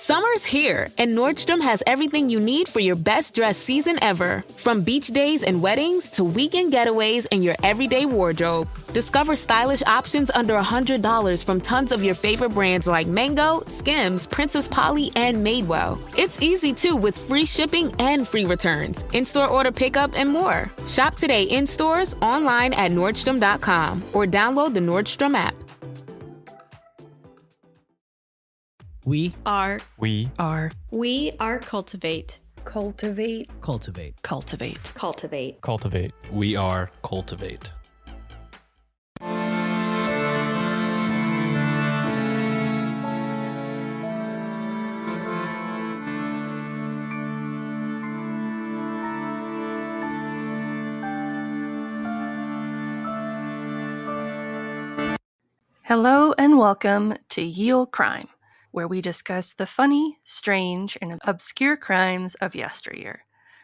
Summer's here, and Nordstrom has everything you need for your best dress season ever. From beach days and weddings to weekend getaways and your everyday wardrobe. Discover stylish options under $100 from tons of your favorite brands like Mango, Skims, Princess Polly, and Madewell. It's easy too with free shipping and free returns, in-store order pickup, and more. Shop today in stores, online at Nordstrom.com, or download the Nordstrom app. We are cultivate. Cultivate. We are cultivate. Hello and welcome to Ye Olde Crime, where we discuss the funny, strange, and obscure crimes of yesteryear.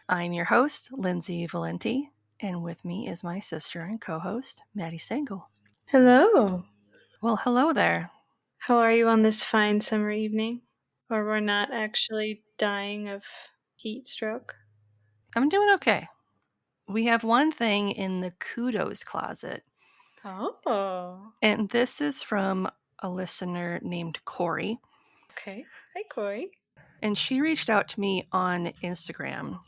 I'm your host, Lindsay Valenti, and with me is my sister and co-host, Maddie Stengel. Hello. Well, hello there. How are you on this fine summer evening? Or we're not actually dying of heat stroke? I'm doing okay. We have one thing in the kudos closet, Oh. and this is from a listener named Corey. Okay. Hi, Corey. And she reached out to me on Instagram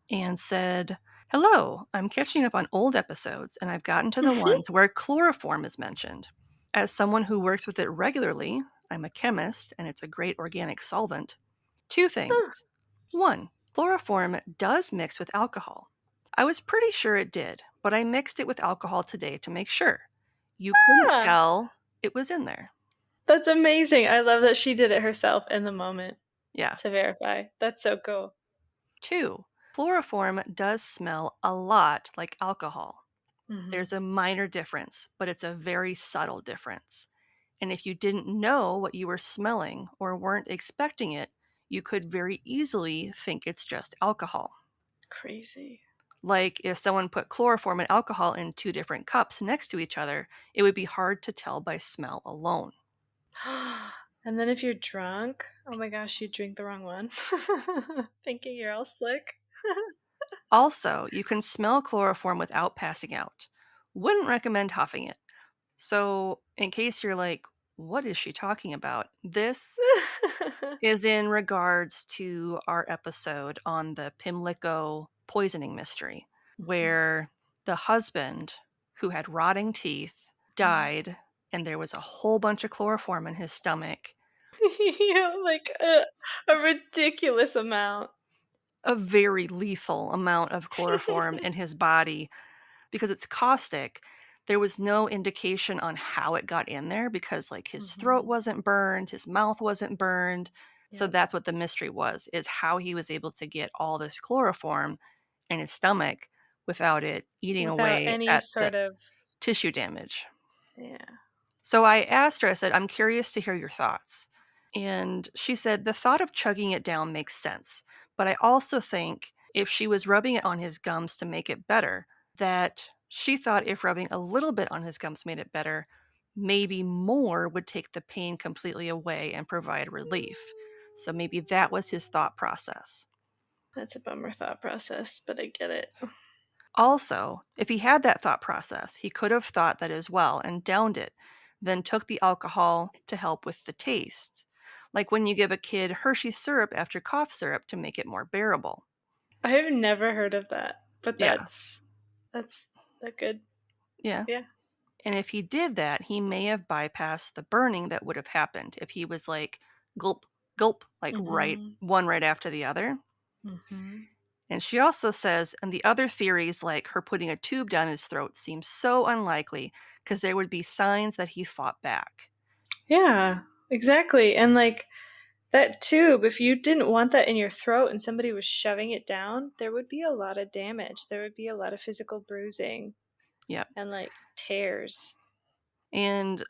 and said, "Hello, I'm catching up on old episodes, and I've gotten to the ones where chloroform is mentioned. As someone who works with it regularly, I'm a chemist, and it's a great organic solvent. Two things. One, chloroform does mix with alcohol. I was pretty sure it did, but I mixed it with alcohol today to make sure. You couldn't tell it was in there." That's amazing. I love that she did it herself in the moment Yeah. to verify. That's so cool. Two, chloroform does smell a lot like alcohol. Mhm. There's a minor difference, but it's a very subtle difference. And if you didn't know what you were smelling or weren't expecting it, you could very easily think it's just alcohol. Crazy. Like if someone put chloroform and alcohol in two different cups next to each other, it would be hard to tell by smell alone. And then if you're drunk, oh my gosh, you drink the wrong one. Thinking you're all slick. Also, you can smell chloroform without passing out. Wouldn't recommend huffing it. So, in case you're like, what is she talking about? This is in regards to our episode on the Pimlico poisoning mystery, where the husband, who had rotting teeth, died, and there was a whole bunch of chloroform in his stomach. Like a ridiculous amount. A very lethal amount of chloroform in his body because it's caustic. There was no indication on how it got in there because like his throat wasn't burned, his mouth wasn't burned. So that's what the mystery was, is how he was able to get all this chloroform in his stomach without it eating Without away any at sort the of tissue damage. Yeah. So I asked her, I said, I'm curious to hear your thoughts. And she said, the thought of chugging it down makes sense. But I also think if she was rubbing it on his gums to make it better, that she thought if rubbing a little bit on his gums made it better, maybe more would take the pain completely away and provide relief. So maybe that was his thought process. That's a bummer thought process, but I get it. Also, if he had that thought process, he could have thought that as well and downed it, then took the alcohol to help with the taste. Like when you give a kid Hershey's syrup after cough syrup to make it more bearable. I have never heard of that, but Yeah. that's good. Yeah. Yeah. And if he did that, he may have bypassed the burning that would have happened if he was like gulp, gulp, like right after the other. Mm-hmm. And she also says, and the other theories like her putting a tube down his throat seem so unlikely because there would be signs that he fought back. Yeah, exactly. And like that tube, if you didn't want that in your throat and somebody was shoving it down, there would be a lot of damage. There would be a lot of physical bruising. Yeah. And like tears. And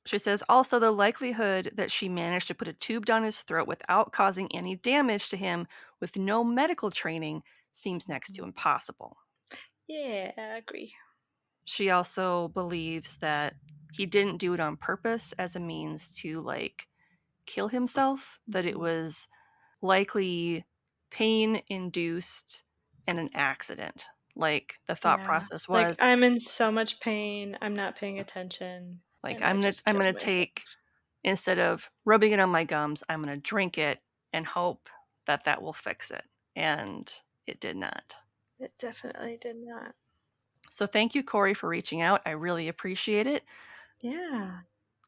she says also the likelihood that she managed to put a tube down his throat without causing any damage to him with no medical training seems next to impossible. Yeah, I agree. She also believes that he didn't do it on purpose as a means to like kill himself, that it was likely pain-induced and an accident. Like, the thought process was, like, I'm in so much pain, I'm not paying attention, like, and I just I'm killed gonna myself. take, instead of rubbing it on my gums, I'm gonna drink it and hope that that will fix it. And it did not. It definitely did not. So thank you, Corey, for reaching out. I really appreciate it. Yeah.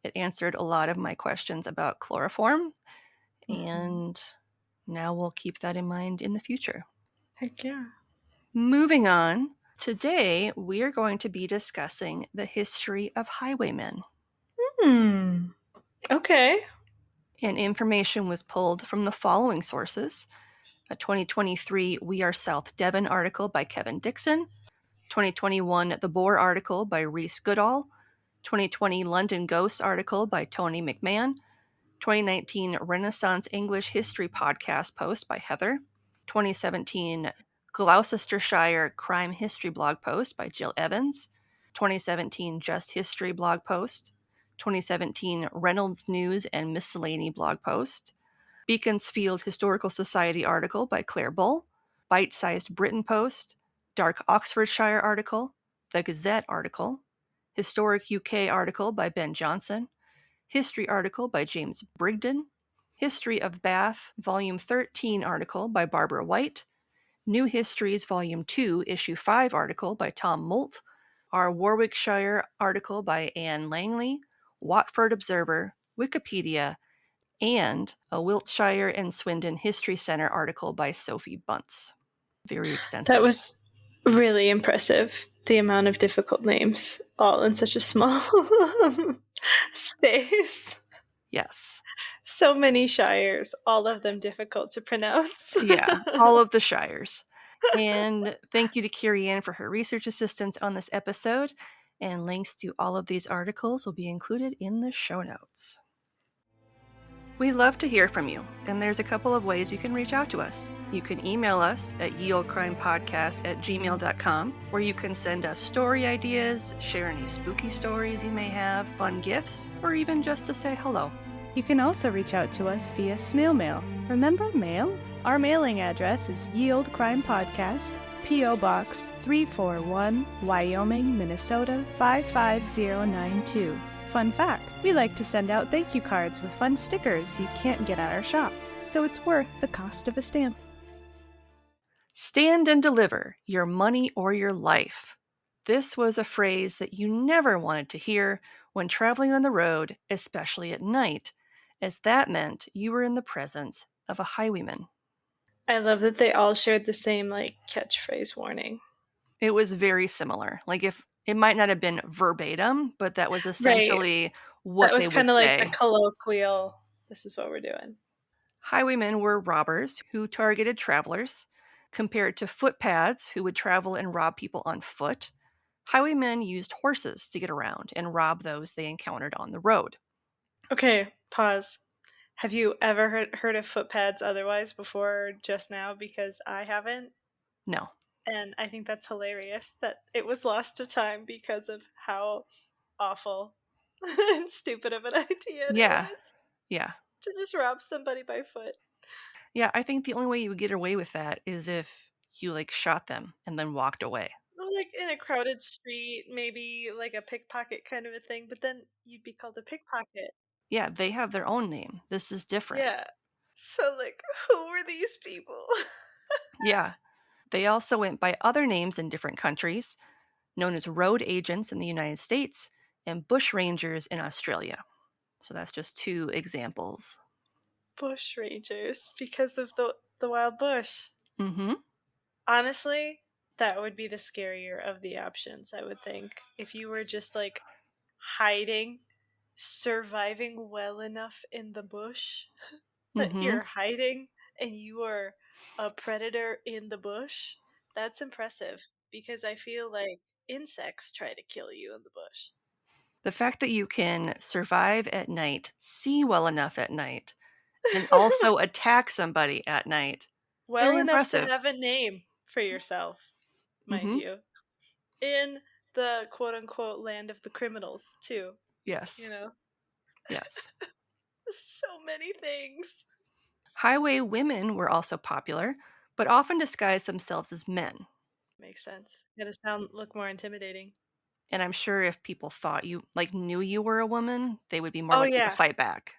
It answered a lot of my questions about chloroform, and now we'll keep that in mind in the future. Heck yeah. Moving on, today we are going to be discussing the history of highwaymen. Okay. And information was pulled from the following sources: a 2023 We Are South Devon article by Kevin Dixon, 2021 The Boar article by Reese Goodall, 2020 London Ghosts article by Tony McMahon, 2019 Renaissance English History podcast post by Heather, 2017 Gloucestershire Crime History blog post by Jill Evans, 2017 Just History blog post, 2017 Reynolds News and Miscellany blog post, Beaconsfield Historical Society article by Claire Bull, Bite-Sized Britain post, Dark Oxfordshire article, The Gazette article, Historic UK article by Ben Johnson, History article by James Brigden, History of Bath, Volume 13 article by Barbara White, New Histories, Volume 2, Issue 5 article by Tom Moult, our Warwickshire article by Anne Langley, Watford Observer, Wikipedia, and a Wiltshire and Swindon History Center article by Sophie Bunce. Very extensive. That was really impressive, the amount of difficult names, all in such a small space. Yes. So many shires, all of them difficult to pronounce. Yeah, all of the shires. And thank you to Carrie Ann for her research assistance on this episode. And links to all of these articles will be included in the show notes. We love to hear from you, and there's a couple of ways you can reach out to us. You can email us at yeoldecrimepodcast@gmail.com, where you can send us story ideas, share any spooky stories you may have, fun gifts, or even just to say hello. You can also reach out to us via snail mail. Remember mail? Our mailing address is Ye Olde Crime Podcast, P.O. Box 341, Wyoming, Minnesota 55092. Fun fact, we like to send out thank you cards with fun stickers you can't get at our shop, so it's worth the cost of a stamp. Stand and deliver your money or your life. This was a phrase that you never wanted to hear when traveling on the road, especially at night, as that meant you were in the presence of a highwayman. I love that they all shared the same catchphrase warning. It was very similar. Like, if it might not have been verbatim, but that was essentially what they would say. That was kind of like the colloquial, this is what we're doing. Highwaymen were robbers who targeted travelers, compared to footpads who would travel and rob people on foot. Highwaymen used horses to get around and rob those they encountered on the road. Okay, pause. Have you ever heard of footpads otherwise before just now? Because I haven't. No. And I think that's hilarious that it was lost to time because of how awful and stupid of an idea it was. Yeah. To just rob somebody by foot. Yeah, I think the only way you would get away with that is if you shot them and then walked away. Or in a crowded street, maybe like a pickpocket kind of a thing, but then you'd be called a pickpocket. Yeah, they have their own name. This is different. Yeah. So who were these people? Yeah. They also went by other names in different countries, known as road agents in the United States and bush rangers in Australia. So that's just 2 examples. Bush rangers, because of the wild bush. Mm-hmm. Honestly, that would be the scarier of the options, I would think. If you were just hiding, surviving well enough in the bush that you're hiding and you are a predator in the bush, that's impressive, because I feel like insects try to kill you in the bush. The fact that you can survive at night, see well enough at night, and also attack somebody at night. Well enough to have a name for yourself, mind you. In the quote-unquote land of the criminals, too. Yes. You know? Yes. So many things. Highwaywomen were also popular, but often disguised themselves as men. Makes sense. Gotta look more intimidating. And I'm sure if people thought you, knew you were a woman, they would be more Oh likely to yeah. fight back.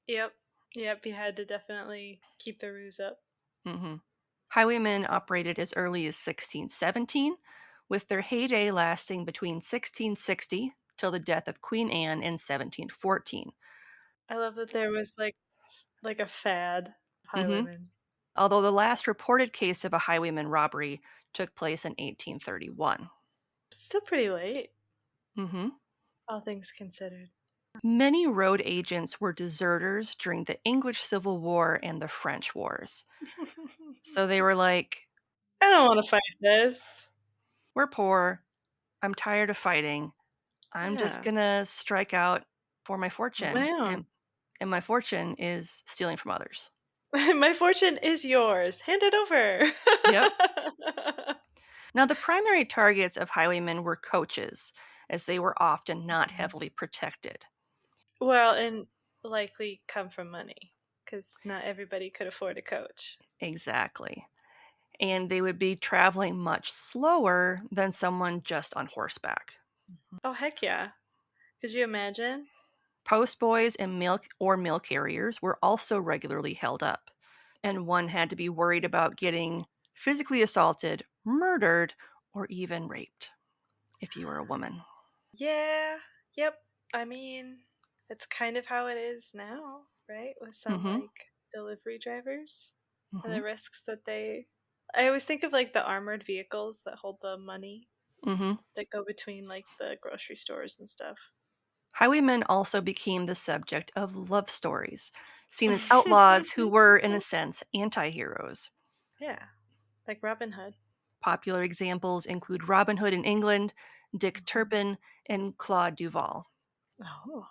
Yep. Yep. You had to definitely keep the ruse up. hmm Highwaymen operated as early as 1617, with their heyday lasting between 1660 till the death of Queen Anne in 1714. I love that there was like a fad of hmm highwaymen. Although the last reported case of a highwayman robbery took place in 1831. It's still pretty late, hmm all things considered. Many road agents were deserters during the English Civil War and the French Wars. So they were like, I don't want to fight this. we're poor. I'm tired of fighting. I'm just Yeah. going to strike out for my On fortune. my own. And my fortune is stealing from others. My fortune is yours. Hand it over. Yep. Now, the primary targets of highwaymen were coaches, as they were often not heavily protected. Well, and likely come from money, because not everybody could afford a coach. Exactly. And they would be traveling much slower than someone just on horseback. Oh, heck yeah. Could you imagine? Postboys and mail carriers were also regularly held up, and one had to be worried about getting physically assaulted, murdered, or even raped if you were a woman. Yeah. Yep. I mean, it's kind of how it is now, right? With some Mm-hmm. delivery drivers and Mm-hmm. the risks that they. I always think of the armored vehicles that hold the money Mm-hmm. that go between the grocery stores and stuff. Highwaymen also became the subject of love stories, seen as outlaws who were, in a sense, anti-heroes. Yeah, like Robin Hood. Popular examples include Robin Hood in England, Dick Turpin, and Claude Duval. Oh.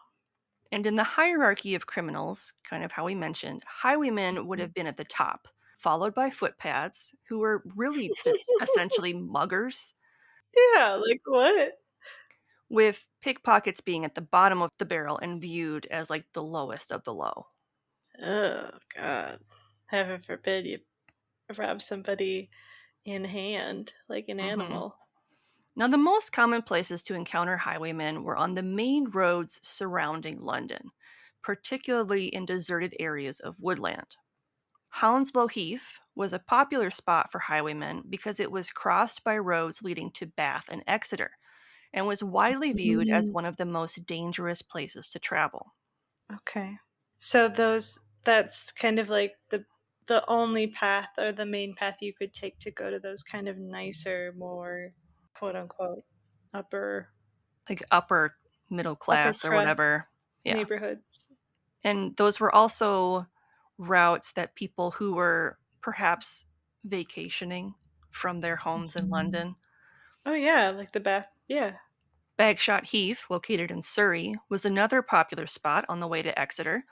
And in the hierarchy of criminals, kind of how we mentioned, highwaymen would have been at the top, followed by footpads, who were really just essentially muggers, Yeah, like what? with pickpockets being at the bottom of the barrel and viewed as like the lowest of the low. Oh, God. Heaven forbid you rob somebody in hand like an hmm animal. Now, the most common places to encounter highwaymen were on the main roads surrounding London, particularly in deserted areas of woodland. Hounslow Heath was a popular spot for highwaymen because it was crossed by roads leading to Bath and Exeter, and was widely viewed as one of the most dangerous places to travel. Okay. So that's kind of like the only path or the main path you could take to go to those kind of nicer, more quote unquote upper Like upper middle upper class or crust whatever. Yeah. neighborhoods. And those were also routes that people who were perhaps vacationing from their homes in London. Oh yeah, like the bath. Yeah. Bagshot Heath, located in Surrey, was another popular spot on the way to Exeter.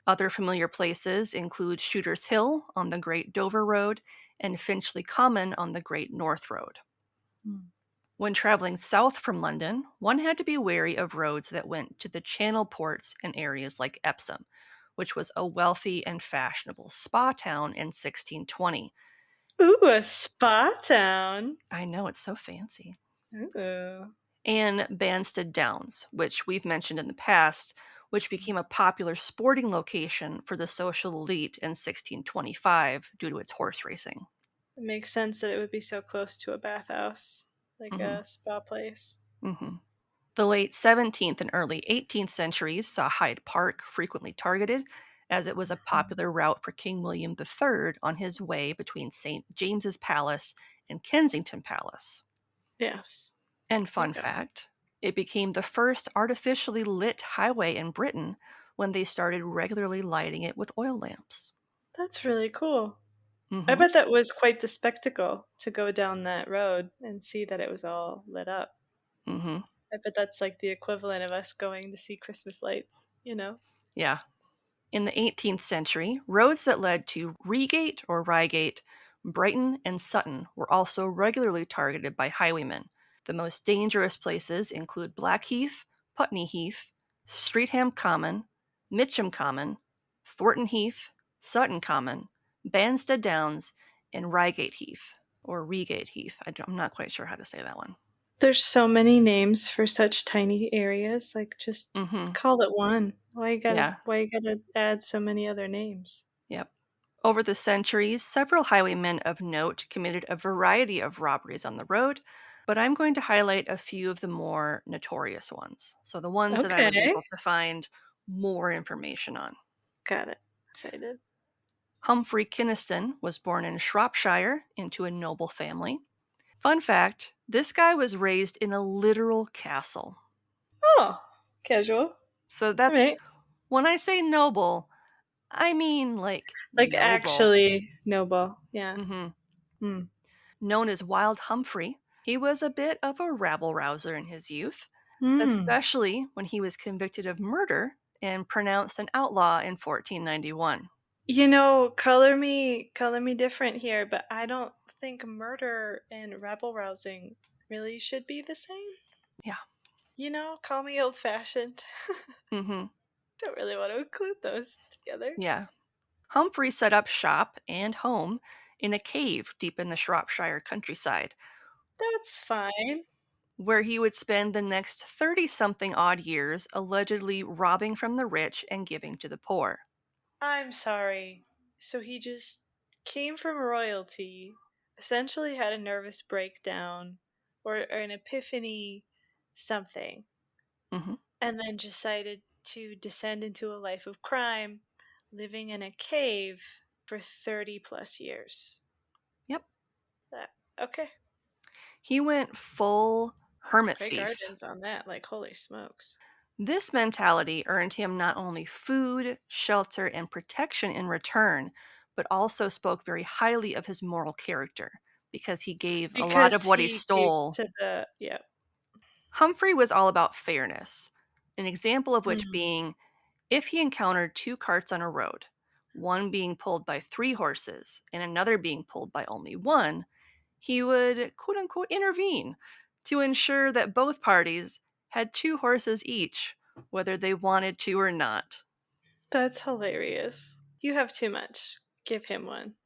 Other familiar places include Shooter's Hill on the Great Dover Road and Finchley Common on the Great North Road. When traveling south from London, one had to be wary of roads that went to the Channel ports in areas like Epsom, which was a wealthy and fashionable spa town in 1620. Ooh, a spa town. I know, it's so fancy. Ooh. And Banstead Downs, which we've mentioned in the past, which became a popular sporting location for the social elite in 1625 due to its horse racing. It makes sense that it would be so close to a bathhouse, like Mm-hmm. a spa place. Mm-hmm. The late 17th and early 18th centuries saw Hyde Park frequently targeted, as it was a popular route for King William III on his way between St. James's Palace and Kensington Palace. Yes. And fun Okay. fact, it became the first artificially lit highway in Britain when they started regularly lighting it with oil lamps. That's really cool. I Mm-hmm. bet that was quite the spectacle to go down that road and see that it was all lit up. Mm-hmm. I bet that's like the equivalent of us going to see Christmas lights, you know? Yeah. In the 18th century, roads that led to Reigate or Reigate, Brighton, and Sutton were also regularly targeted by highwaymen. The most dangerous places include Blackheath, Putney Heath, Streatham Common, Mitcham Common, Thornton Heath, Sutton Common, Banstead Downs, and Reigate Heath, or Reigate Heath. I'm not quite sure how to say that one. There's so many names for such tiny areas. Like, just Mm-hmm. call it one. Why you Yeah. gotta add so many other names? Yep. Over the centuries, several highwaymen of note committed a variety of robberies on the road, but I'm going to highlight a few of the more notorious ones. So the ones that I was Okay. able to find more information on. Got it. Excited. Humphrey Kynaston was born in Shropshire into a noble family. Fun fact, this guy was raised in a literal castle. Oh, casual. So All that's, right. when I say noble, I mean like Like, noble. actually noble. Yeah. Mm-hmm. Hmm. Known as Wild Humphrey, he was a bit of a rabble-rouser in his youth, Hmm. especially when he was convicted of murder and pronounced an outlaw in 1491. Color me different here, but I don't think murder and rabble rousing really should be the same. Yeah. Call me old fashioned. Mm-hmm. Don't really want to include those together. Yeah. Humphrey set up shop and home in a cave deep in the Shropshire countryside, That's fine. where he would spend the next 30-something odd years allegedly robbing from the rich and giving to the poor. I'm sorry. So he just came from royalty, essentially had a nervous breakdown or an epiphany, something, Mm-hmm. and then decided to descend into a life of crime, living in a cave for 30 plus years. Yep. Okay. He went full hermit Craig thief. Gardens on that, like, holy smokes. This mentality earned him not only food, shelter, and protection in return, but also spoke very highly of his moral character because he gave a lot Because of what he he gave stole. to the, yeah. Humphrey was all about fairness, an example of which Mm. being if he encountered two carts on a road, one being pulled by 3 horses and another being pulled by only one, he would quote unquote intervene to ensure that both parties had 2 horses each, whether they wanted to or not. That's hilarious. You have too much. Give him one.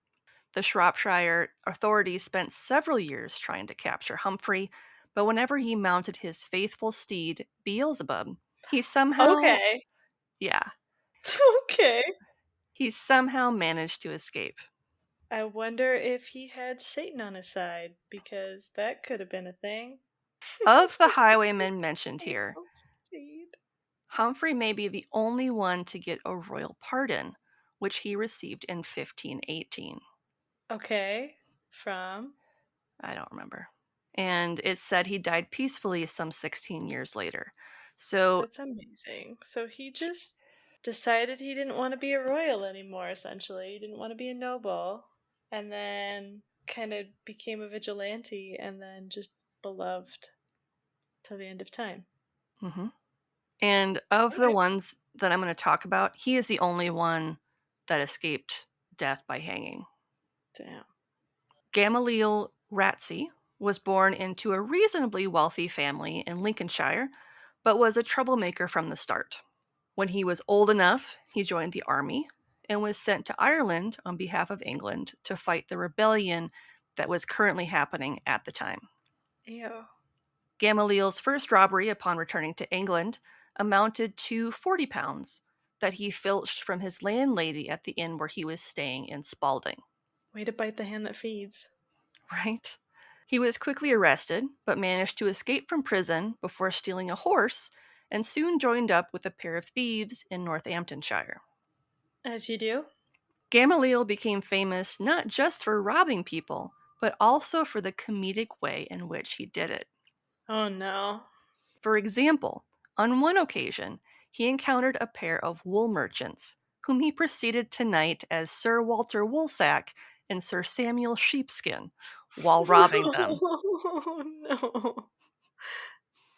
The Shropshire authorities spent several years trying to capture Humphrey, but whenever he mounted his faithful steed, Beelzebub, he somehow, Okay. yeah, Okay. he somehow managed to escape. I wonder if he had Satan on his side, because that could have been a thing. Of the His highwaymen mentioned here, faithful steed. Humphrey may be the only one to get a royal pardon, which he received in 1518. Okay. From? I don't remember. And it said he died peacefully some 16 years later. So, That's amazing. So he just decided he didn't want to be a royal anymore, essentially. He didn't want to be a noble. And then kind of became a vigilante and then just beloved till the end of time. mhm. And of the Okay. ones that I'm going to talk about, he is the only one that escaped death by hanging. Damn. Gamaliel Ratsey was born into a reasonably wealthy family in Lincolnshire, but was a troublemaker from the start. When he was old enough, he joined the army and was sent to Ireland on behalf of England to fight the rebellion that was currently happening at the time. Ew. Gamaliel's first robbery upon returning to England amounted to £40 that he filched from his landlady at the inn where he was staying in Spalding. Way to bite the hand that feeds. Right? He was quickly arrested, but managed to escape from prison before stealing a horse and soon joined up with a pair of thieves in Northamptonshire. As you do. Gamaliel became famous not just for robbing people, but also for the comedic way in which he did it. Oh no. For example, on one occasion, he encountered a pair of wool merchants, whom he proceeded to knight as Sir Walter Woolsack and Sir Samuel Sheepskin, while robbing them. Oh no.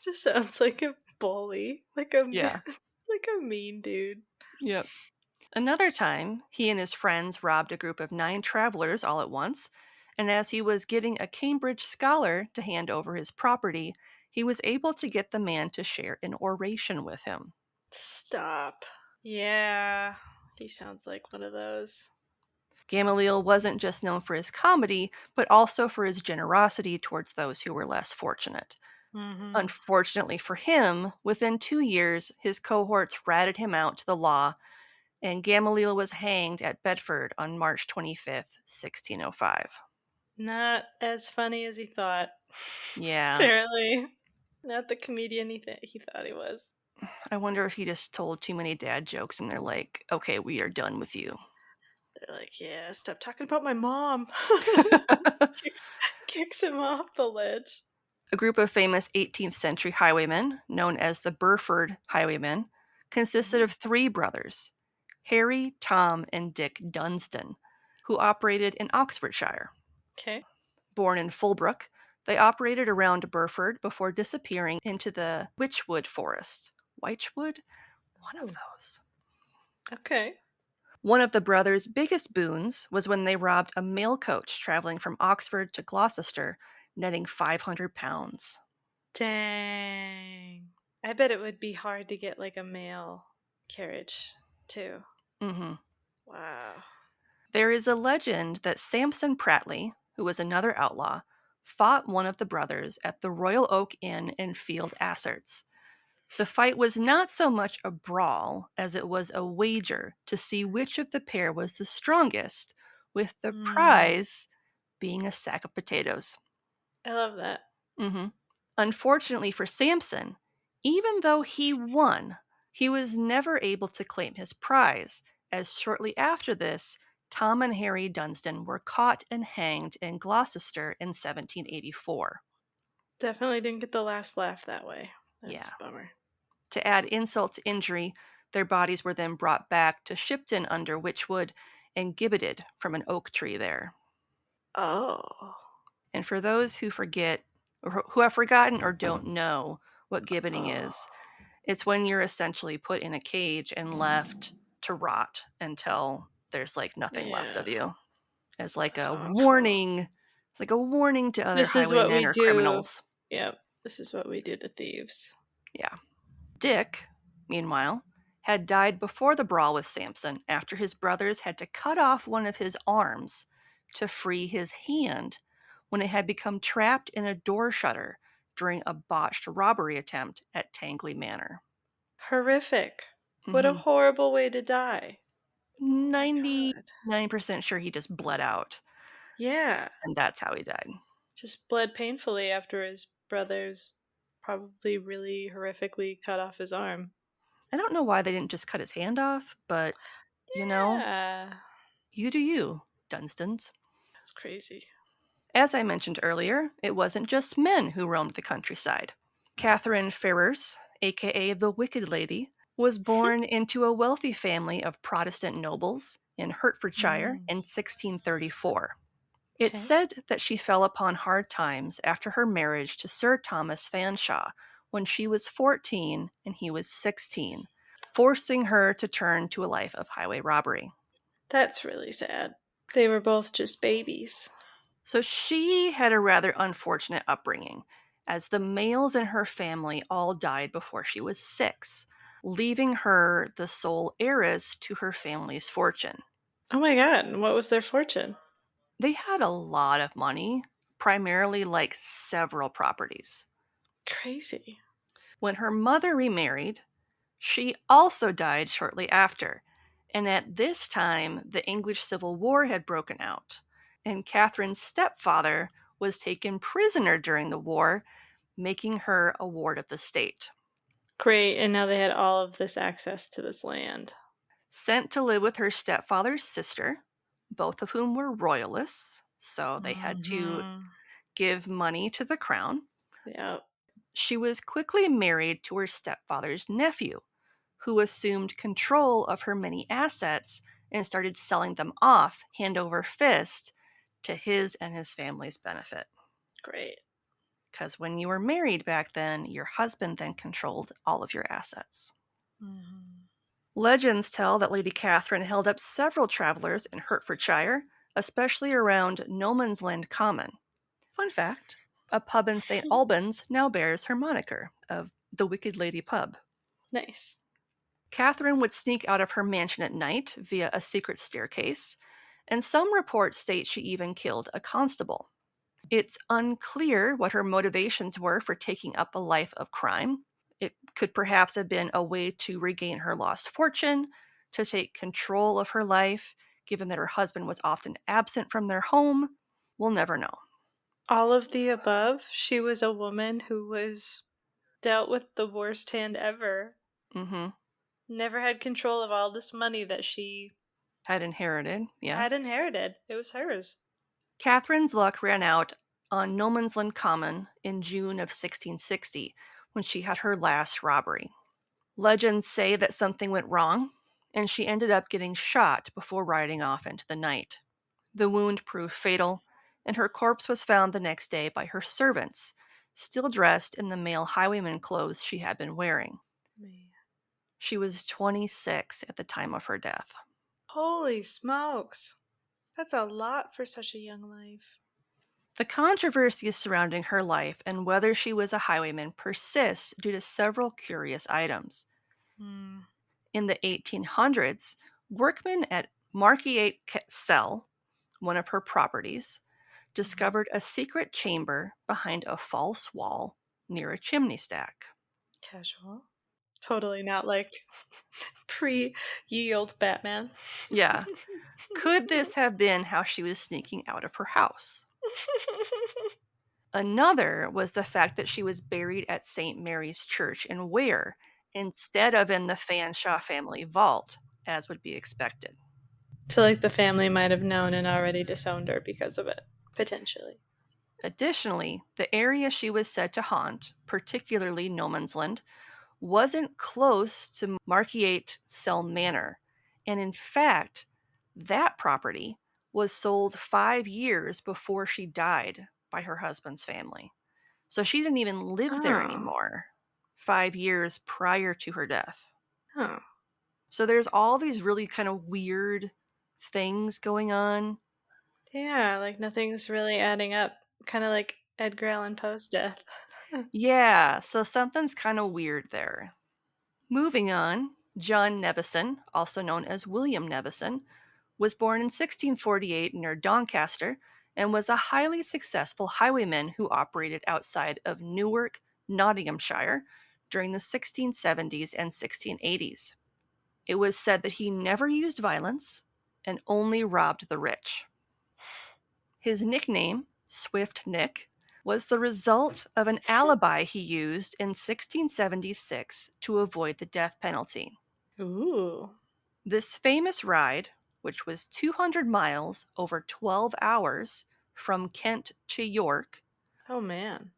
Just sounds like a bully. Like a Yeah. like a mean dude. Yep. Another time, he and his friends robbed a group of 9 travelers all at once, and as he was getting a Cambridge scholar to hand over his property, he was able to get the man to share an oration with him. Stop. Yeah. He sounds like one of those. Gamaliel wasn't just known for his comedy, but also for his generosity towards those who were less fortunate. Mm-hmm. Unfortunately for him, within 2 years, his cohorts ratted him out to the law, and Gamaliel was hanged at Bedford on March 25th, 1605. Not as funny as he thought. Yeah, Apparently. Not the comedian he thought he was. I wonder if he just told too many dad jokes and they're like, okay, we are done with you. They're like, yeah, stop talking about my mom. kicks him off the ledge. A group of famous 18th century highwaymen, known as the Burford Highwaymen, consisted of 3 brothers, Harry, Tom, and Dick Dunstan, who operated in Oxfordshire. Okay. Born in Fulbrook, they operated around Burford before disappearing into the Witchwood Forest. Wychwood? One of those. Okay. One of the brothers' biggest boons was when they robbed a mail coach traveling from Oxford to Gloucester, netting £500. Dang. I bet it would be hard to get like a mail carriage too. Mm-hmm. Wow. There is a legend that Samson Pratley, who was another outlaw, fought one of the brothers at the Royal Oak Inn in Field Asserts. The fight was not so much a brawl as it was a wager to see which of the pair was the strongest, with the prize being a sack of potatoes. I love that. Mm-hmm. Unfortunately for Samson, even though he won, he was never able to claim his prize, as shortly after this, Tom and Harry Dunstan were caught and hanged in Gloucester in 1784. Definitely didn't get the last laugh that way. That's Yeah. a bummer. To add insult to injury, their bodies were then brought back to Shipton under Witchwood and gibbeted from an oak tree there. Oh. And for those who forget, or who have forgotten or don't know what gibbeting is, it's when you're essentially put in a cage and left to rot until there's like nothing left of you. As like That's a awful. warning. It's like a warning to other This is what highwaymen we or do. criminals. Yep. This is what we do to thieves. Yeah. Dick, meanwhile, had died before the brawl with Samson after his brothers had to cut off one of his arms to free his hand when it had become trapped in a door shutter during a botched robbery attempt at Tangley Manor. Horrific. What a horrible way to die. 99% sure he just bled out. Yeah. And that's how he died. Just bled painfully after his brothers probably really horrifically cut off his arm. I don't know why they didn't just cut his hand off, but, you know, Yeah. you do you, Dunstans. That's crazy. As I mentioned earlier, it wasn't just men who roamed the countryside. Catherine Ferrers, aka the Wicked Lady, was born into a wealthy family of Protestant nobles in Hertfordshire in 1634. It's said that she fell upon hard times after her marriage to Sir Thomas Fanshawe when she was 14 and he was 16, forcing her to turn to a life of highway robbery. That's really sad. They were both just babies. So she had a rather unfortunate upbringing, as the males in her family all died before she was 6, leaving her the sole heiress to her family's fortune. Oh my god, and what was their fortune? They had a lot of money, primarily like several properties. Crazy. When her mother remarried, she also died shortly after, and at this time the English Civil War had broken out, and Catherine's stepfather was taken prisoner during the war, making her a ward of the state. Great, and now they had all of this access to this land. Sent to live with her stepfather's sister, both of whom were royalists, so they had to give money to the crown. Yep. She was quickly married to her stepfather's nephew, who assumed control of her many assets and started selling them off hand over fist to his and his family's benefit. Great. Because when you were married back then, your husband then controlled all of your assets. Legends tell that Lady Catherine held up several travelers in Hertfordshire, especially around No Man's Land Common. Fun fact, a pub in St. Albans now bears her moniker of the Wicked Lady Pub. Nice. Catherine would sneak out of her mansion at night via a secret staircase, and some reports state she even killed a constable. It's unclear what her motivations were for taking up a life of crime. It could perhaps have been a way to regain her lost fortune, to take control of her life, given that her husband was often absent from their home. We'll never know. All of the above. She was a woman who was dealt with the worst hand ever. Mm-hmm. Never had control of all this money that she Had inherited, yeah. had inherited. It was hers. Catherine's luck ran out on No Man's Land Common in June of 1660, when she had her last robbery. Legends say that something went wrong, and she ended up getting shot before riding off into the night. The wound proved fatal, and her corpse was found the next day by her servants, still dressed in the male highwayman clothes she had been wearing. Man. She was 26 at the time of her death. Holy smokes. That's a lot for such a young life. The controversies surrounding her life and whether she was a highwayman persists due to several curious items. In the 1800s, workmen at Markyate Cell, one of her properties, discovered a secret chamber behind a false wall near a chimney stack. Casual. Totally not like pre-ye old Batman. Yeah. Could this have been how she was sneaking out of her house? Another was the fact that she was buried at St. Mary's Church in Ware instead of in the Fanshawe family vault, as would be expected. So, like, the family might have known and already disowned her because of it, potentially. Additionally, the area she was said to haunt, particularly No Man's Land, wasn't close to Markyate Cell Manor, and in fact, that property was sold 5 years before she died by her husband's family. So she didn't even live there anymore 5 years prior to her death. Oh. So there's all these really kind of weird things going on. Yeah, like nothing's really adding up. Kind of like Edgar Allan Poe's death. Yeah, so something's kind of weird there. Moving on, John Nevison, also known as William Nevison, was born in 1648 near Doncaster and was a highly successful highwayman who operated outside of Newark, Nottinghamshire during the 1670s and 1680s. It was said that he never used violence and only robbed the rich. His nickname, Swift Nick, was the result of an alibi he used in 1676 to avoid the death penalty. Ooh. This famous ride, which was 200 miles over 12 hours from Kent to York, Oh, man.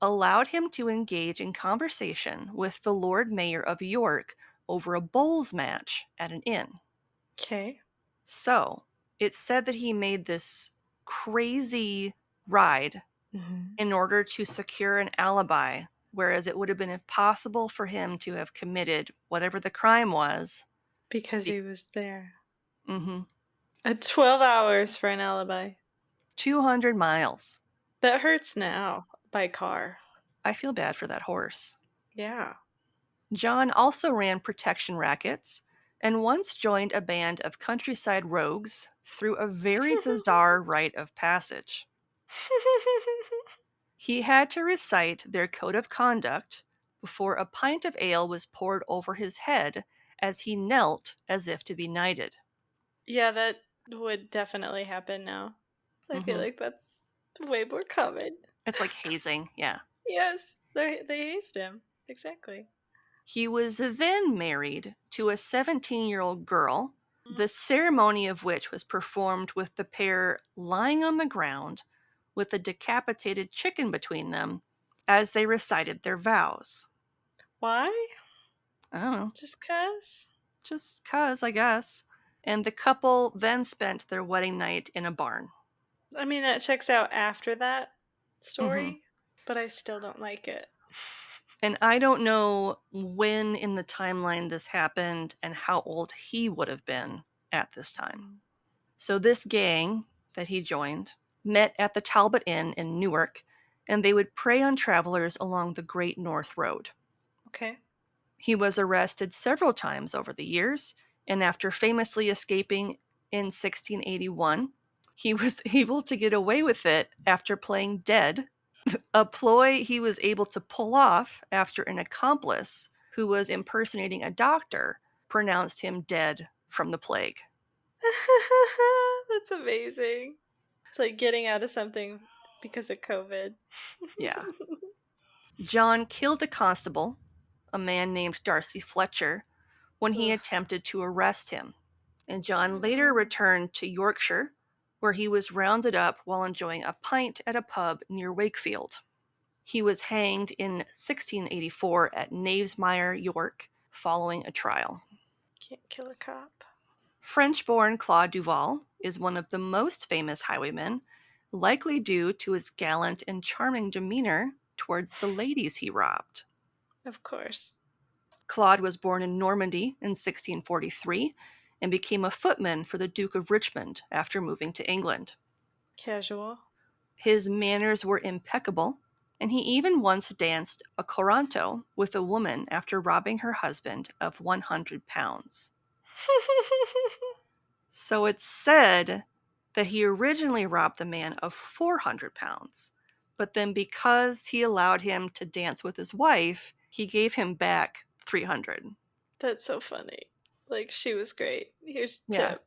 allowed him to engage in conversation with the Lord Mayor of York over a bowls match at an inn. Okay. So, it's said that he made this crazy ride in order to secure an alibi, whereas it would have been impossible for him to have committed whatever the crime was. Because he was there. Mm-hmm. 12 hours for an alibi. 200 miles. That hurts now by car. I feel bad for that horse. Yeah. John also ran protection rackets and once joined a band of countryside rogues through a very bizarre rite of passage. He had to recite their code of conduct before a pint of ale was poured over his head as he knelt as if to be knighted. Yeah, that would definitely happen now. I feel like that's way more common. It's like hazing, yeah. Yes, they hazed him. Exactly. He was then married to a 17-year-old girl, the ceremony of which was performed with the pair lying on the ground with a decapitated chicken between them as they recited their vows. Why? I don't know. Just 'cause? Just 'cause, I guess. And the couple then spent their wedding night in a barn. I mean, that checks out after that story, but I still don't like it. And I don't know when in the timeline this happened and how old he would have been at this time. So this gang that he joined met at the Talbot Inn in Newark, and they would prey on travelers along the Great North Road. Okay. He was arrested several times over the years, and after famously escaping in 1681, he was able to get away with it after playing dead, a ploy he was able to pull off after an accomplice who was impersonating a doctor pronounced him dead from the plague. That's amazing. It's like getting out of something because of COVID. Yeah. John killed a constable, a man named Darcy Fletcher, when he Ugh. attempted to arrest him. And John later returned to Yorkshire, where he was rounded up while enjoying a pint at a pub near Wakefield. He was hanged in 1684 at Knavesmire, York, following a trial. Can't kill a cop. French-born Claude Duval is one of the most famous highwaymen, likely due to his gallant and charming demeanor towards the ladies he robbed. Of course. Claude was born in Normandy in 1643 and became a footman for the Duke of Richmond after moving to England. Casual. His manners were impeccable, and he even once danced a coranto with a woman after robbing her husband of 100 pounds. So it's said that he originally robbed the man of 400 pounds, but then because he allowed him to dance with his wife, he gave him back 300. That's so funny. Like, she was great. Here's a Yeah. tip.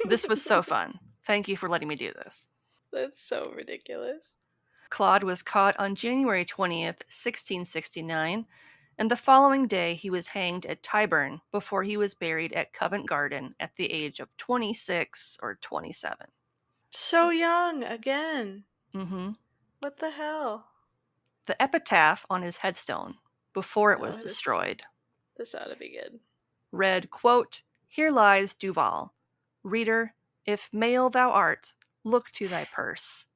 This was so fun. Thank you for letting me do this. That's so ridiculous. Claude was caught on January 20th, 1669, and the following day he was hanged at Tyburn before he was buried at Covent Garden at the age of 26 or 27. So young again. Mm-hmm. What the hell? The epitaph on his headstone, before it Oh, was this- destroyed, This ought to be good. read, quote, "Here lies Duval. Reader, if male thou art, look to thy purse.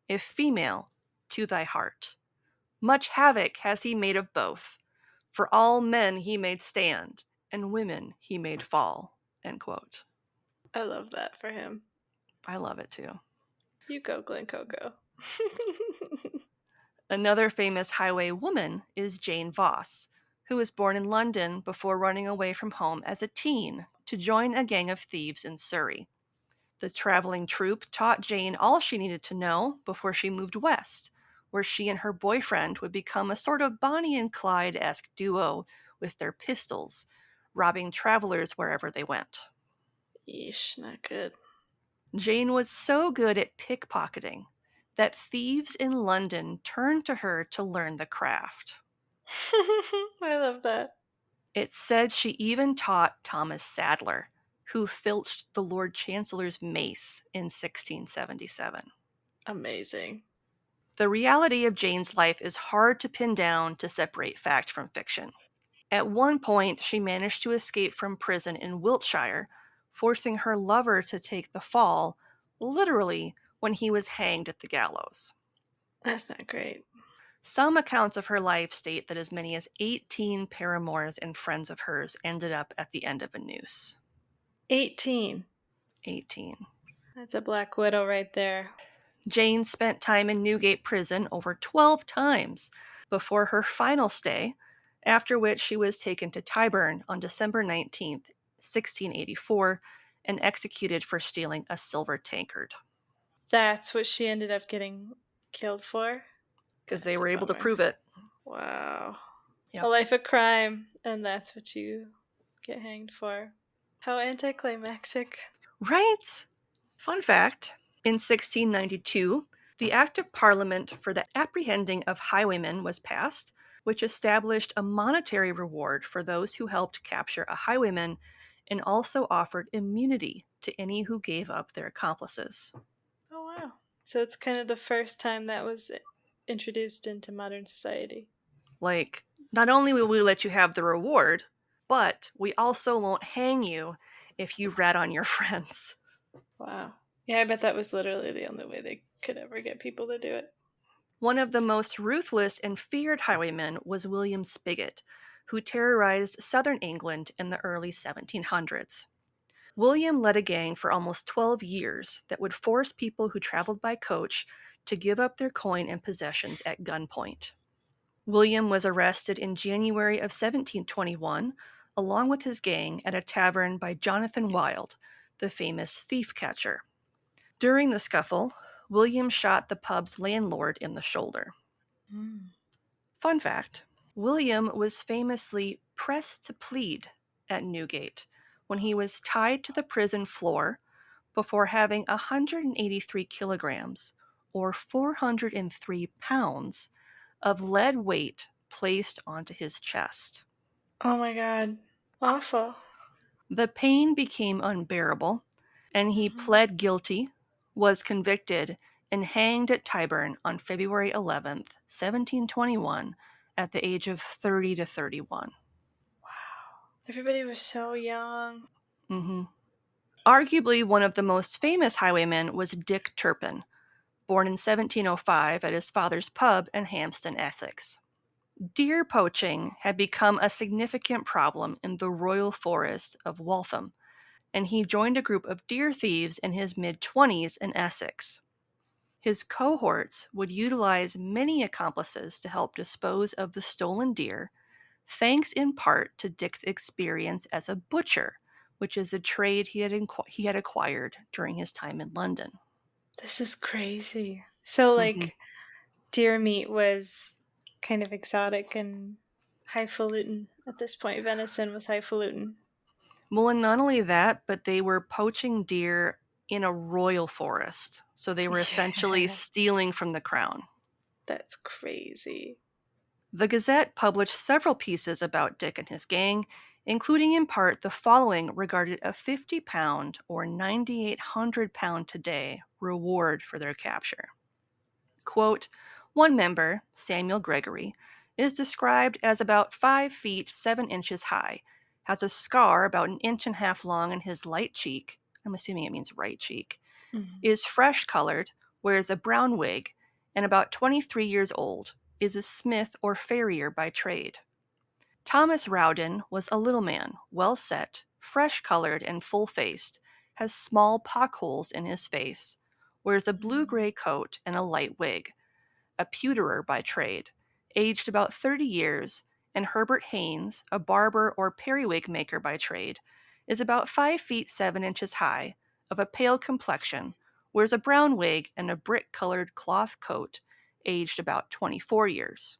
If female, to thy heart. Much havoc has he made of both. For all men he made stand, and women he made fall." End quote. I love that for him. I love it too. You go, Glen Coco. Another famous highway woman is Jane Voss, who was born in London before running away from home as a teen to join a gang of thieves in Surrey. The traveling troupe taught Jane all she needed to know before she moved west, where she and her boyfriend would become a sort of Bonnie and Clyde-esque duo with their pistols, robbing travelers wherever they went. Yeesh, not good. Jane was so good at pickpocketing that thieves in London turned to her to learn the craft. I love that. It said she even taught Thomas Sadler, who filched the Lord Chancellor's mace in 1677. Amazing. The reality of Jane's life is hard to pin down to separate fact from fiction. At one point, she managed to escape from prison in Wiltshire, forcing her lover to take the fall, literally, when he was hanged at the gallows. That's not great. Some accounts of her life state that as many as 18 paramours and friends of hers ended up at the end of a noose. 18. 18. That's a Black Widow right there. Jane spent time in Newgate Prison over 12 times before her final stay, after which she was taken to Tyburn on December 19th, 1684, and executed for stealing a silver tankard. That's what she ended up getting killed for? Because they That's a were able to bummer. prove it. Wow. Yep. A life of crime, and that's what you get hanged for. How anticlimactic. Right? Fun fact, in 1692, the Act of Parliament for the Apprehending of Highwaymen was passed, which established a monetary reward for those who helped capture a highwayman and also offered immunity to any who gave up their accomplices. Oh, wow. So it's kind of the first time that was introduced into modern society. Like, not only will we let you have the reward, but we also won't hang you if you rat on your friends. Wow. Yeah, I bet that was literally the only way they could ever get people to do it. One of the most ruthless and feared highwaymen was William Spigot, who terrorized southern England in the early 1700s. William led a gang for almost 12 years that would force people who traveled by coach to give up their coin and possessions at gunpoint. William was arrested in January of 1721, along with his gang, at a tavern by Jonathan Wild, the famous thief catcher. During the scuffle, William shot the pub's landlord in the shoulder. Fun fact, William was famously pressed to plead at Newgate when he was tied to the prison floor before having 183 kilograms, or 403 pounds, of lead weight placed onto his chest. Oh my god. Awful. The pain became unbearable, and he pled guilty, was convicted, and hanged at Tyburn on February 11th, 1721, at the age of 30 to 31. Everybody was so young. Arguably one of the most famous highwaymen was Dick Turpin, born in 1705 at his father's pub in Hampstead, Essex. Deer poaching had become a significant problem in the Royal Forest of Waltham, and he joined a group of deer thieves in his mid-20s in Essex. His cohorts would utilize many accomplices to help dispose of the stolen deer, thanks in part to Dick's experience as a butcher, which is a trade he had acquired during his time in London. This is crazy. So, like, deer meat was kind of exotic and highfalutin at this point. Venison was highfalutin. Well, and not only that, but they were poaching deer in a royal forest. So they were essentially Yeah. stealing from the crown. That's crazy. The Gazette published several pieces about Dick and his gang, including in part the following regarded a 50-pound or 9,800-pound today reward for their capture. Quote, one member, Samuel Gregory, is described as about 5 feet 7 inches high, has a scar about 1.5 inches long in his light cheek, I'm assuming it means right cheek, is fresh-colored, wears a brown wig, and about 23 years old, is a smith or farrier by trade. Thomas Rowden was a little man, well-set, fresh-colored and full-faced, has small pock-holes in his face, wears a blue-gray coat and a light wig, a pewterer by trade, aged about 30 years, and Herbert Haynes, a barber or periwig maker by trade, is about 5 feet 7 inches high, of a pale complexion, wears a brown wig and a brick-colored cloth coat, aged about 24 years.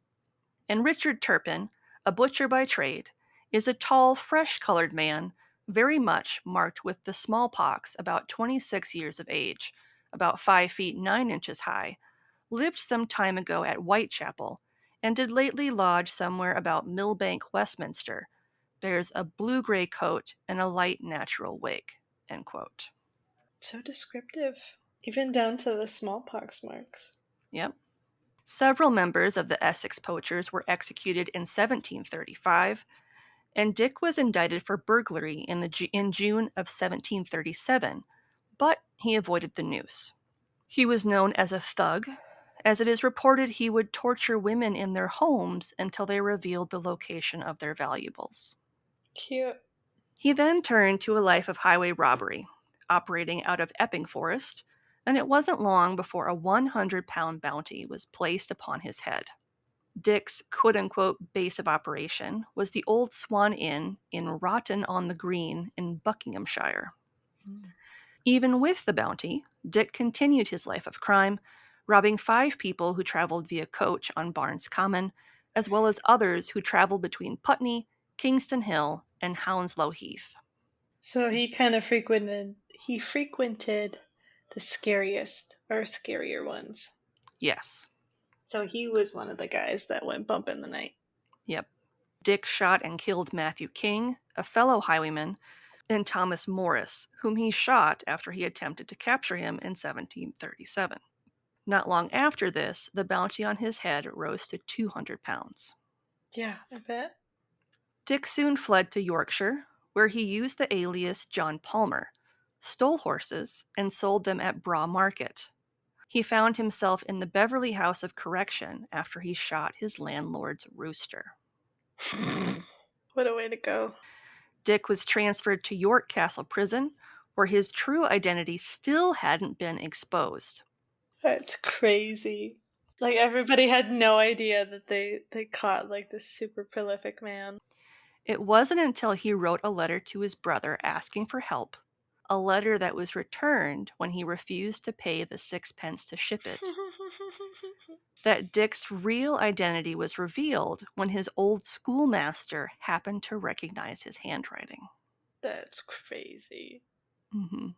And Richard Turpin, a butcher by trade, is a tall, fresh-colored man, very much marked with the smallpox, about 26 years of age, about 5 feet 9 inches high, lived some time ago at Whitechapel, and did lately lodge somewhere about Millbank, Westminster, bears a blue-gray coat and a light natural wig. End quote. So descriptive. Even down to the smallpox marks. Yep. Several members of the Essex poachers were executed in 1735, and Dick was indicted for burglary in June of 1737, but he avoided the noose. He was known as a thug, as it is reported he would torture women in their homes until they revealed the location of their valuables. Cute. He then turned to a life of highway robbery, operating out of Epping Forest, and it wasn't long before a 100-pound bounty was placed upon his head. Dick's quote-unquote base of operation was the Old Swan Inn in Rotten-on-the-Green in Buckinghamshire. Even with the bounty, Dick continued his life of crime, robbing 5 people who traveled via coach on Barnes Common, as well as others who traveled between Putney, Kingston Hill, and Hounslow Heath. So he kind of frequented the scariest or scarier ones. Yes. So he was one of the guys that went bump in the night. Yep. Dick shot and killed Matthew King, a fellow highwayman, and Thomas Morris, whom he shot after he attempted to capture him in 1737. Not long after this, the bounty on his head rose to 200 pounds. Yeah, I bet. Dick soon fled to Yorkshire, where he used the alias John Palmer, stole horses, and sold them at Braw Market. He found himself in the Beverley House of Correction after he shot his landlord's rooster. What a way to go. Dick was transferred to York Castle Prison, where his true identity still hadn't been exposed. That's crazy. Like, everybody had no idea that they caught, like, this super prolific man. It wasn't until he wrote a letter to his brother asking for help, a letter that was returned when he refused to pay the 6 pence to ship it, that Dick's real identity was revealed when his old schoolmaster happened to recognize his handwriting. That's crazy. Mm-hmm.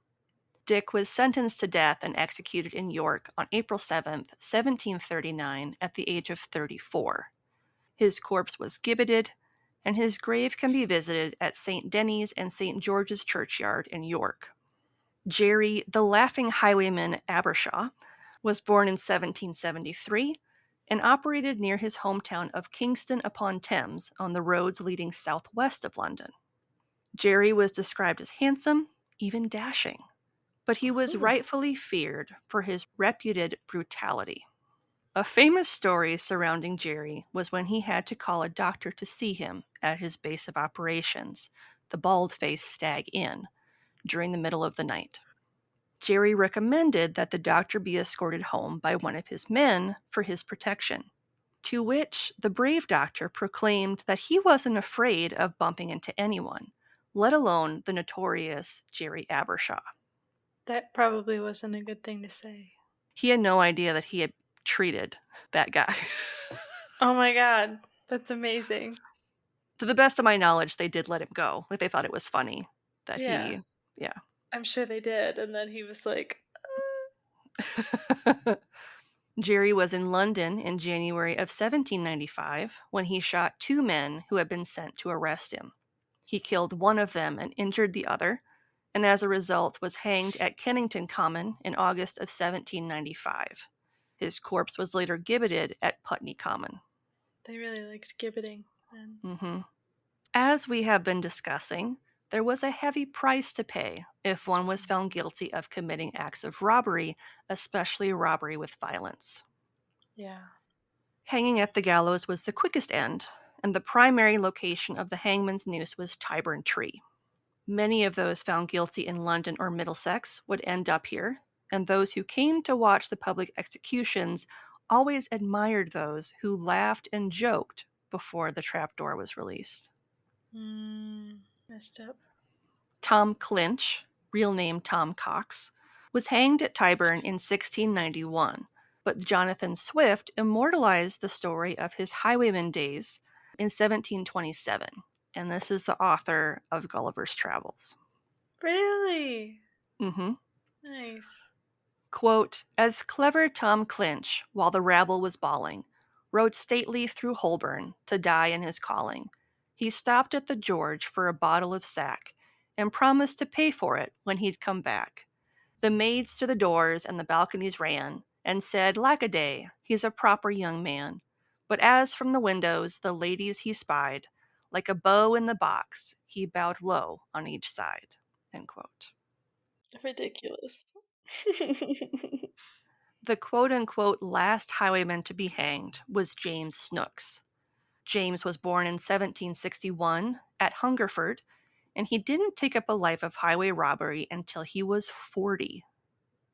Dick was sentenced to death and executed in York on April 7th, 1739, at the age of 34. His corpse was gibbeted, and his grave can be visited at St. Denis and St. George's Churchyard in York. Jerry, the Laughing Highwayman Abershaw, was born in 1773 and operated near his hometown of Kingston upon Thames on the roads leading southwest of London. Jerry was described as handsome, even dashing, but he was rightfully feared for his reputed brutality. A famous story surrounding Jerry was when he had to call a doctor to see him at his base of operations, the Bald-Faced Stag Inn, during the middle of the night. Jerry recommended that the doctor be escorted home by one of his men for his protection, to which the brave doctor proclaimed that he wasn't afraid of bumping into anyone, let alone the notorious Jerry Abershaw. That probably wasn't a good thing to say. He had no idea that he had treated that guy. Oh my god, that's amazing. To the best of my knowledge, they did let him go. Like, they thought it was funny that Yeah. yeah. I'm sure they did. And then he was like, Jerry was in London in January of 1795 when he shot 2 men who had been sent to arrest him. He killed one of them and injured the other, and as a result was hanged at Kennington Common in August of 1795. His corpse was later gibbeted at Putney Common. They really liked gibbeting then. Mm-hmm. As we have been discussing, there was a heavy price to pay if one was found guilty of committing acts of robbery, especially robbery with violence. Yeah. Hanging at the gallows was the quickest end, and the primary location of the hangman's noose was Tyburn Tree. Many of those found guilty in London or Middlesex would end up here, and those who came to watch the public executions always admired those who laughed and joked before the trapdoor was released. Messed up. Tom Clinch, real name Tom Cox, was hanged at Tyburn in 1691, but Jonathan Swift immortalized the story of his highwayman days in 1727, and this is the author of Gulliver's Travels. Really? Mm-hmm. Nice. Quote, as clever Tom Clinch, while the rabble was bawling, rode stately through Holborn to die in his calling, he stopped at the George for a bottle of sack, and promised to pay for it when he'd come back. The maids to the doors and the balconies ran, and said, lack-a-day, he's a proper young man. But as from the windows the ladies he spied, like a beau in the box, he bowed low on each side. End quote. Ridiculous. The quote-unquote last highwayman to be hanged was James Snooks. James was born in 1761 at Hungerford, and he didn't take up a life of highway robbery until he was 40.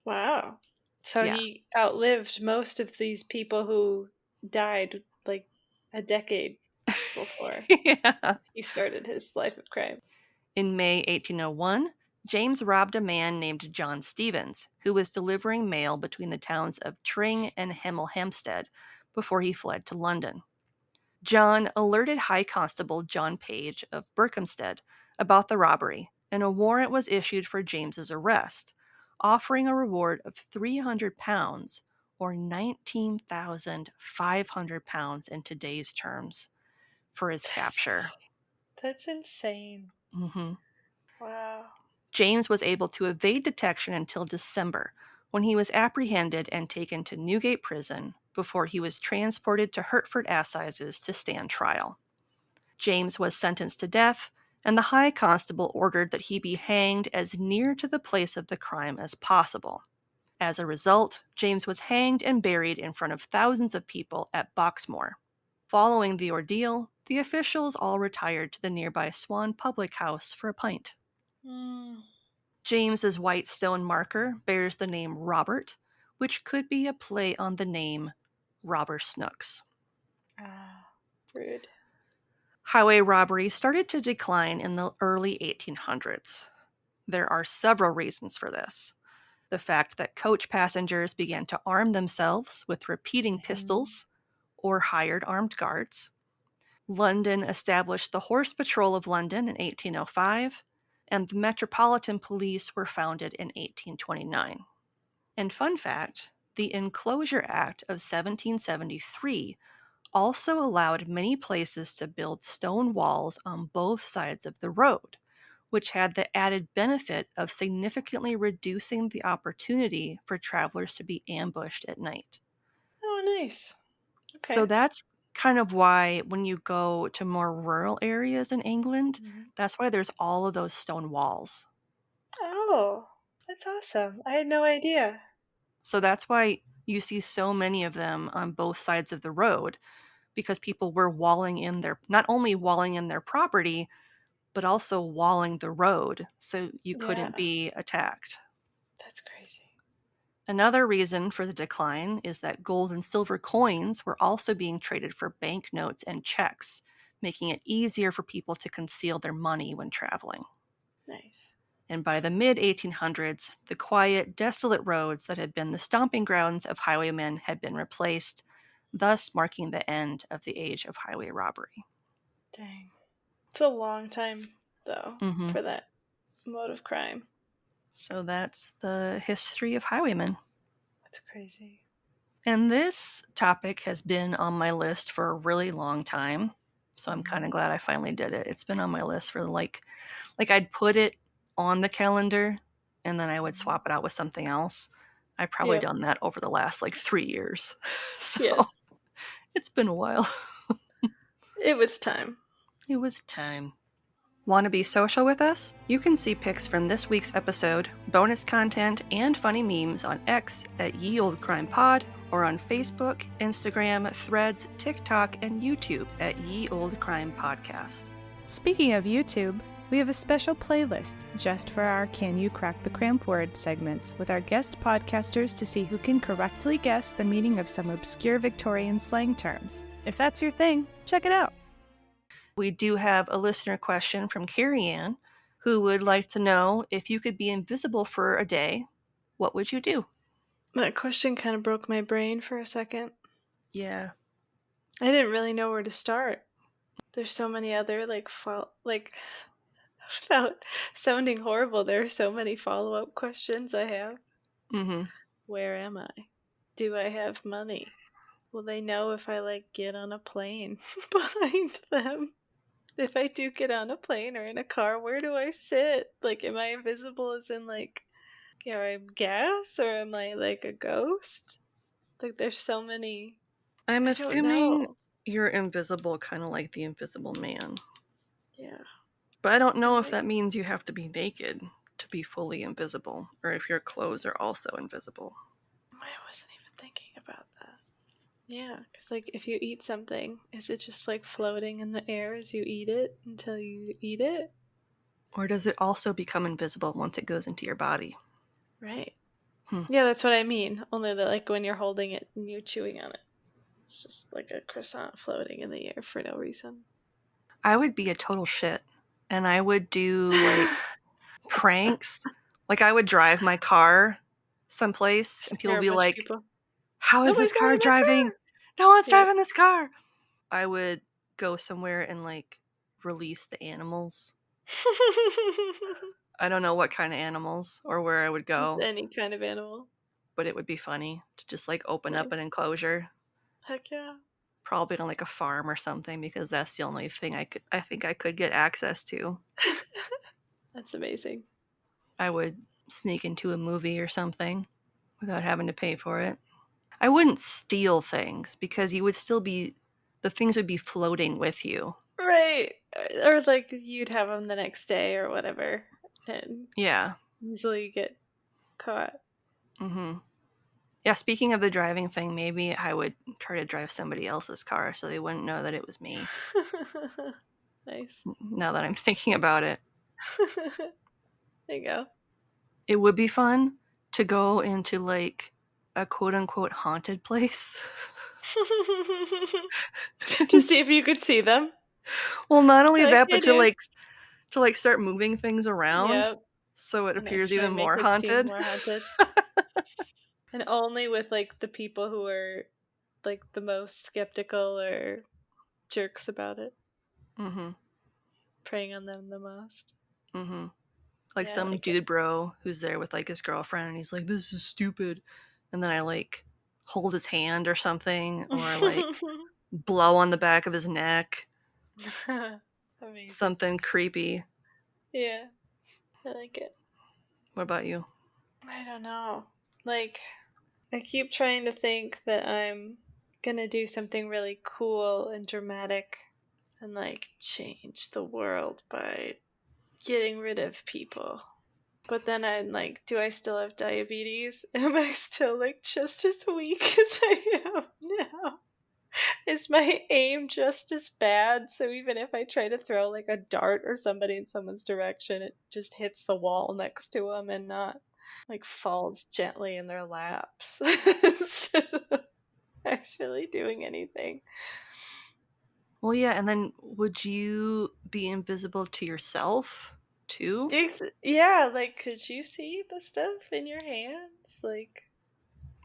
Wow. So Yeah. he outlived most of these people who died like a decade before Yeah. he started his life of crime. In May 1801, James robbed a man named John Stevens, who was delivering mail between the towns of Tring and Hemel Hempstead before he fled to London. John alerted High Constable John Page of Berkhamsted about the robbery, and a warrant was issued for James's arrest, offering a reward of £300 or £19,500 in today's terms for his capture. That's insane. Mm-hmm. Wow. James was able to evade detection until December, when he was apprehended and taken to Newgate Prison before he was transported to Hertford Assizes to stand trial. James was sentenced to death, and the High Constable ordered that he be hanged as near to the place of the crime as possible. As a result, James was hanged and buried in front of thousands of people at Boxmoor. Following the ordeal, the officials all retired to the nearby Swan Public House for a pint. James's white stone marker bears the name Robert, which could be a play on the name robber snooks. Ah, rude. Highway robbery started to decline in the early 1800s. There are several reasons for this. The fact that coach passengers began to arm themselves with repeating pistols or hired armed guards. London established the Horse Patrol of London in 1805, and the Metropolitan Police were founded in 1829. And fun fact, the Enclosure Act of 1773 also allowed many places to build stone walls on both sides of the road, which had the added benefit of significantly reducing the opportunity for travelers to be ambushed at night. Oh, nice. Okay. So that's kind of why when you go to more rural areas in England, that's why there's all of those stone walls. Oh, that's awesome. I had no idea. So that's why you see so many of them on both sides of the road, because people were walling in their, not only walling in their property, but also walling the road so you couldn't be attacked. That's crazy. Another reason for the decline is that gold and silver coins were also being traded for banknotes and checks, making it easier for people to conceal their money when traveling. Nice. And by the mid-1800s, the quiet, desolate roads that had been the stomping grounds of highwaymen had been replaced, thus marking the end of the age of highway robbery. Dang. It's a long time, though, for that mode of crime. So that's the history of highwaymen. That's crazy. And this topic has been on my list for a really long time. So I'm kind of glad I finally did it. It's been on my list for like I'd put it on the calendar and then I would swap it out with something else. I've probably done that over the last 3 years. So it's been a while. It was time. It was time. Want to be social with us? You can see pics from this week's episode, bonus content, and funny memes on X at Ye Olde Crime Pod, or on Facebook, Instagram, Threads, TikTok, and YouTube at Ye Olde Crime Podcast. Speaking of YouTube, we have a special playlist just for our Can You Crack the Cramp Word segments with our guest podcasters to see who can correctly guess the meaning of some obscure Victorian slang terms. If that's your thing, check it out. We do have a listener question from Carrie Ann, who would like to know, if you could be invisible for a day, what would you do? That question kind of broke my brain for a second. Yeah. I didn't really know where to start. There's so many other, without sounding horrible, there are so many follow-up questions I have. Where am I? Do I have money? Will they know if I, get on a plane behind them? If I do get on a plane or in a car, where do I sit? Am I invisible as in, I'm gas? Or am I, a ghost? There's so many... I'm assuming you're invisible, kind of like the Invisible Man. Yeah. But I don't know if that means you have to be naked to be fully invisible, or if your clothes are also invisible. I wasn't even thinking about that. Yeah, because, if you eat something, is it just, floating in the air as you eat it until you eat it? Or does it also become invisible once it goes into your body? Right. Yeah, that's what I mean. Only that, when you're holding it and you're chewing on it, it's just like a croissant floating in the air for no reason. I would be a total shit. And I would do, pranks. I would drive my car someplace, and people would be like, how is this car driving? No one's driving this car. I would go somewhere and release the animals. I don't know what kind of animals or where I would go. Just any kind of animal. But it would be funny to just open up an enclosure. Heck yeah. Probably on a farm or something, because that's the only thing I think I could get access to. That's amazing. I would sneak into a movie or something without having to pay for it. I wouldn't steal things, because you would still be, the things would be floating with you. Right. Or you'd have them the next day or whatever. And easily get caught. Yeah, speaking of the driving thing, maybe I would try to drive somebody else's car so they wouldn't know that it was me. Nice. Now that I'm thinking about it. There you go. It would be fun to go into a quote-unquote haunted place. To see if you could see them. Well, not only Like, that, hey, but to start moving things around, yep. so it And appears actually even make more it seem haunted. more haunted. And only with like the people who are like the most skeptical or jerks about it. Mm-hmm. Preying on them the most. Mm-hmm. Like Yeah, I some like dude it. bro who's there with like his girlfriend, and he's like, "This is stupid," and then I like hold his hand or something, or like blow on the back of his neck, Amazing. something creepy. Yeah, I like it. What about you? I don't know. Like, I keep trying to think that I'm gonna do something really cool and dramatic and like change the world by getting rid of people. But then I'm like, do I still have diabetes? Am I still like just as weak as I am now? Is my aim just as bad? So even if I try to throw like a dart or somebody in someone's direction, it just hits the wall next to them and not like falls gently in their laps instead of actually doing anything. Well, yeah, and then would you be invisible to yourself too? Yeah, like could you see the stuff in your hands? Like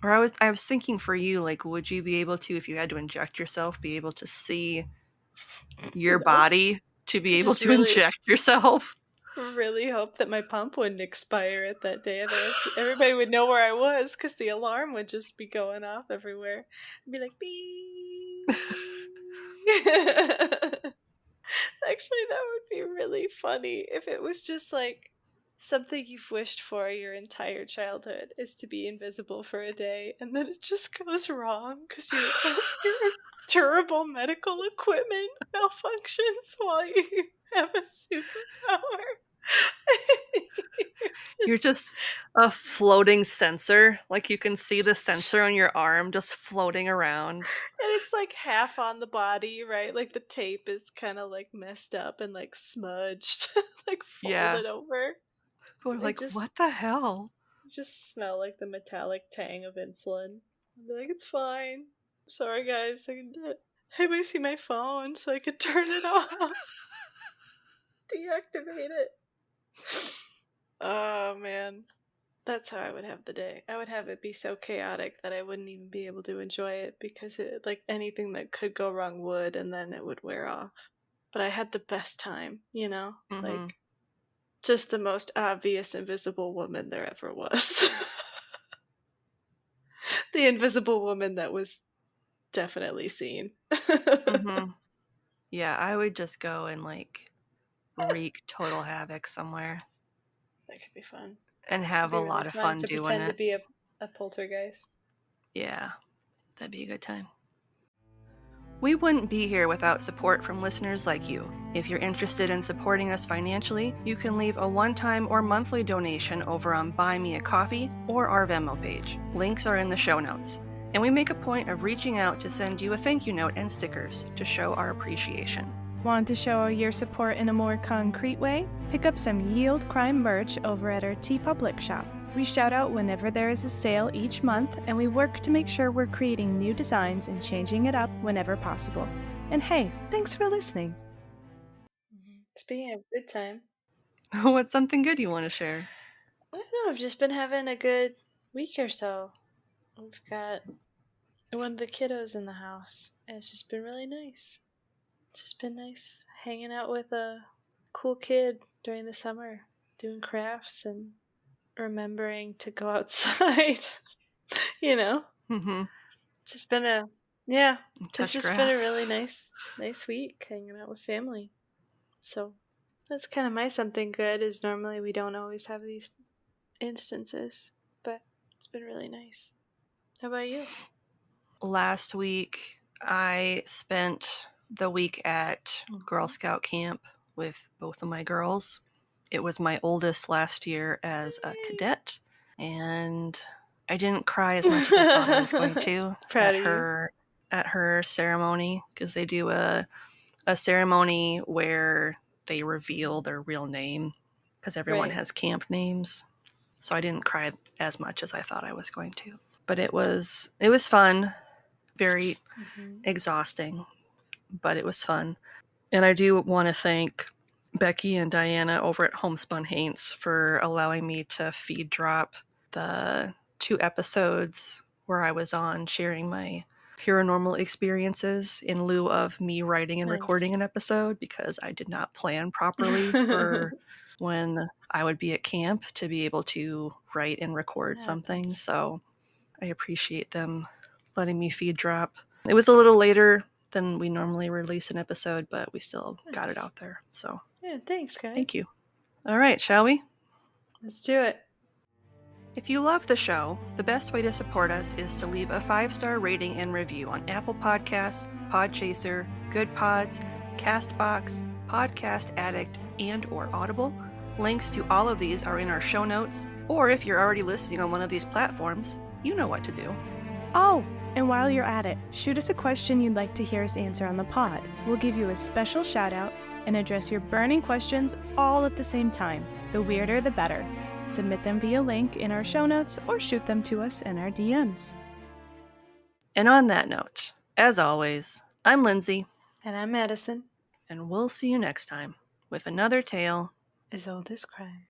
Or I was thinking for you, like, would you be able to, if you had to inject yourself, be able to see your no. body to be I able just to inject yourself? really hope that my pump wouldn't expire at that day. Otherwise, everybody would know where I was because the alarm would just be going off everywhere. I'd be like, beep. Actually, that would be really funny if it was just like something you've wished for your entire childhood is to be invisible for a day, and then it just goes wrong because your durable medical equipment malfunctions while you have a superpower. You're just a floating sensor. Like, you can see the sensor on your arm just floating around. And it's like half on the body, right? Like the tape is kind of like messed up and like smudged, like Yeah. folded over. People are It like, what the hell? just smell like the metallic tang of insulin. I'd be like, it's fine. Sorry guys, I can do it. I might see my phone so I could turn it off. Deactivate it. Oh man. That's how I would have the day. I would have it be so chaotic that I wouldn't even be able to enjoy it because it like anything that could go wrong would, and then it would wear off. But I had the best time, you know? Mm-hmm. Like just the most obvious invisible woman there ever was. The invisible woman that was definitely seen. Mm-hmm. Yeah, I would just go and like wreak total havoc somewhere That could be fun. and It'd have a be really lot of fun fun to doing pretend to it. be a poltergeist. Yeah, that'd be a good time. We wouldn't be here without support from listeners like you. If you're interested in supporting us financially, you can leave a one-time or monthly donation over on Buy Me a Coffee or our Venmo page. Links are in the show notes. And we make a point of reaching out to send you a thank you note and stickers to show our appreciation. Want to show your support in a more concrete way? Pick up some Yield Crime merch over at our TeePublic shop. We shout out whenever there is a sale each month, and we work to make sure we're creating new designs and changing it up whenever possible. And hey, thanks for listening. Speaking of good time, What's something good you want to share? I don't know, I've just been having a good week or so. We've got one of the kiddos in the house, and it's just been really nice. It's just been nice hanging out with a cool kid during the summer, doing crafts and remembering to go outside. You know, Mm-hmm. it's just been it's Touch just grass. been a really nice week hanging out with family. So that's kind of my something good. Is normally we don't always have these instances, but it's been really nice. How about you? Last week, I spent the week at Girl Scout camp with both of my girls. It was my oldest last year as a cadet, and I didn't cry as much as I thought I was going to Proud at of you. her ceremony, because they do a ceremony where they reveal their real name, because everyone Right. has camp names. So I didn't cry as much as I thought I was going to. But it was fun very exhausting, but it was fun. And I do want to thank Becky and Diana over at Homespun Haints for allowing me to feed drop the 2 episodes where I was on sharing my paranormal experiences in lieu of me writing and recording an episode, because I did not plan properly for when I would be at camp to be able to write and record something. So I appreciate them letting me feed drop. It was a little later than we normally release an episode, but we still got it out there. So yeah, thanks, guys. Thank you. All right, shall we? Let's do it. If you love the show, the best way to support us is to leave a 5-star rating and review on Apple Podcasts, Podchaser, Good Pods, CastBox, Podcast Addict, and or Audible. Links to all of these are in our show notes, or if you're already listening on one of these platforms, you know what to do. Oh, and while you're at it, shoot us a question you'd like to hear us answer on the pod. We'll give you a special shout out and address your burning questions all at the same time. The weirder, the better. Submit them via link in our show notes or shoot them to us in our DMs. And on that note, as always, I'm Lindsay. And I'm Madison. And we'll see you next time with another tale As old as crime.